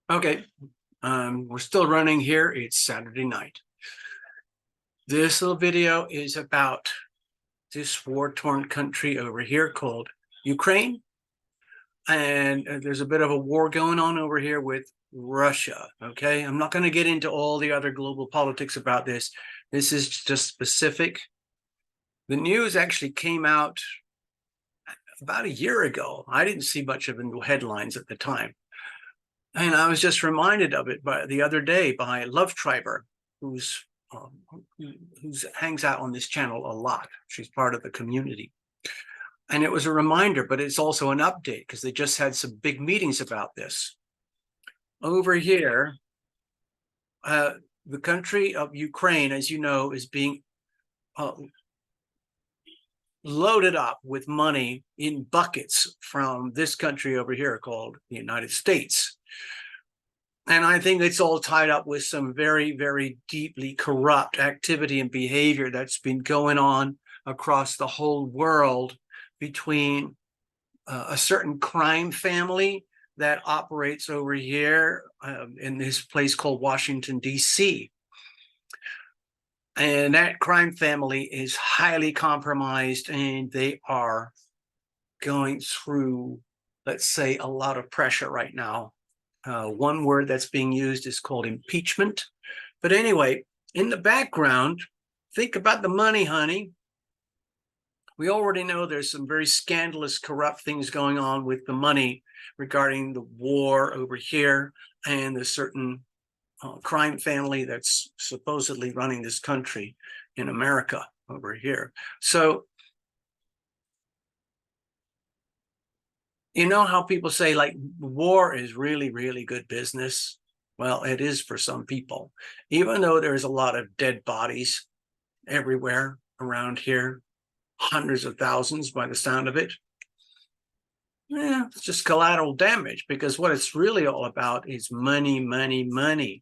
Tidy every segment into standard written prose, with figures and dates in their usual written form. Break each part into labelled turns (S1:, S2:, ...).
S1: Okay, we're still running here. It's Saturday night. This little video is about this war-torn country over here called Ukraine. And there's a bit of a war going on over here with Russia, okay? I'm not going to get into all the other global politics about this. This is just specific. The news actually came out about a year ago. I didn't see much of it in the headlines at the time. And I was just reminded of it by the other day by Love Triber, who's hangs out on this channel a lot. She's part of the community. And it was a reminder, but it's also an update because they just had some big meetings about this. Over here, the country of Ukraine, as you know, is being loaded up with money in buckets from this country over here called the United States. And I think it's all tied up with some very, very deeply corrupt activity and behavior that's been going on across the whole world between a certain crime family that operates over here in this place called Washington, D.C. And that crime family is highly compromised, and they are going through, let's say, a lot of pressure right now. One word that's being used is called impeachment. But anyway, in the background, think about the money, honey. We already know there's some very scandalous, corrupt things going on with the money regarding the war over here and the certain crime family that's supposedly running this country in America over here. So, you know how people say, like, war is really, really good business? Well, it is for some people, even though there's a lot of dead bodies everywhere around here, hundreds of thousands by the sound of it. Yeah, it's just collateral damage, because what it's really all about is money, money, money.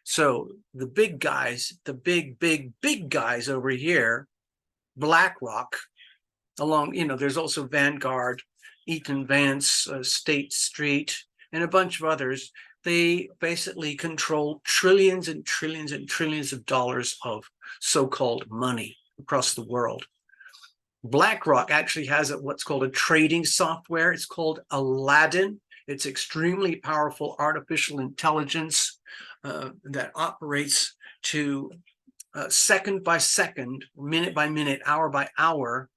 S1: So the big guys, the big guys over here, Blackrock, along, there's also Vanguard, Ethan Vance, State Street, and a bunch of others. They basically control trillions and trillions and trillions of dollars of so-called money across the world. Blackrock actually has what's called a trading software. It's called Aladdin. It's extremely powerful artificial intelligence that operates to second by second, minute by minute, hour by hour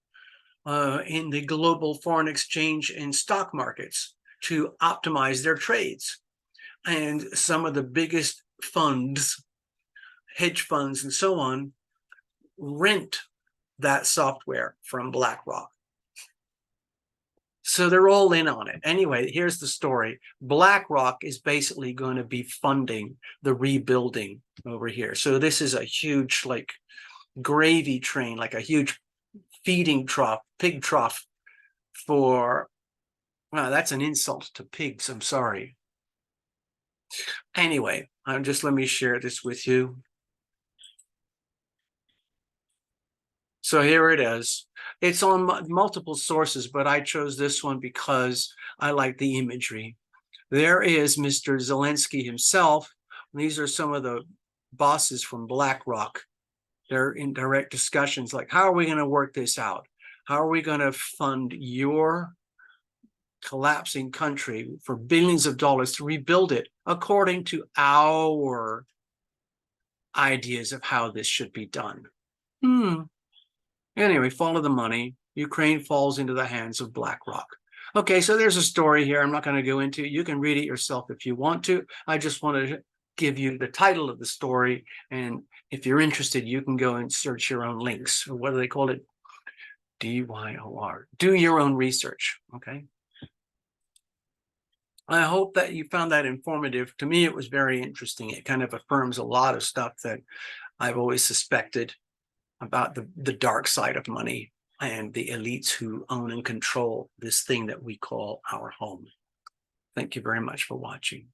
S1: in the global foreign exchange and stock markets to optimize their trades. And some of the biggest funds, hedge funds and so on, rent that software from Blackrock. So they're all in on it. Anyway, here's the story. Blackrock is basically going to be funding the rebuilding over here. So this is a huge, like, gravy train, like a huge feeding trough, pig trough for, well, that's an insult to pigs. I'm sorry. Anyway, let me share this with you. So here it is. It's on multiple sources, but I chose this one because I like the imagery. There is Mr. Zelensky himself. These are some of the bosses from Blackrock. They're in direct discussions like, how are we going to work this out? How are we going to fund your collapsing country for billions of dollars to rebuild it according to our ideas of how this should be done? Anyway, follow the money. Ukraine falls into the hands of Blackrock. Okay, so there's a story here. I'm not going to go into it. You can read it yourself if you want to. I just wanted to give you the title of the story. And if you're interested, you can go and search your own links. Or what do they call it? DYOR. Do your own research. Okay. I hope that you found that informative. To me, it was very interesting. It kind of affirms a lot of stuff that I've always suspected about the dark side of money and the elites who own and control this thing that we call our home. Thank you very much for watching.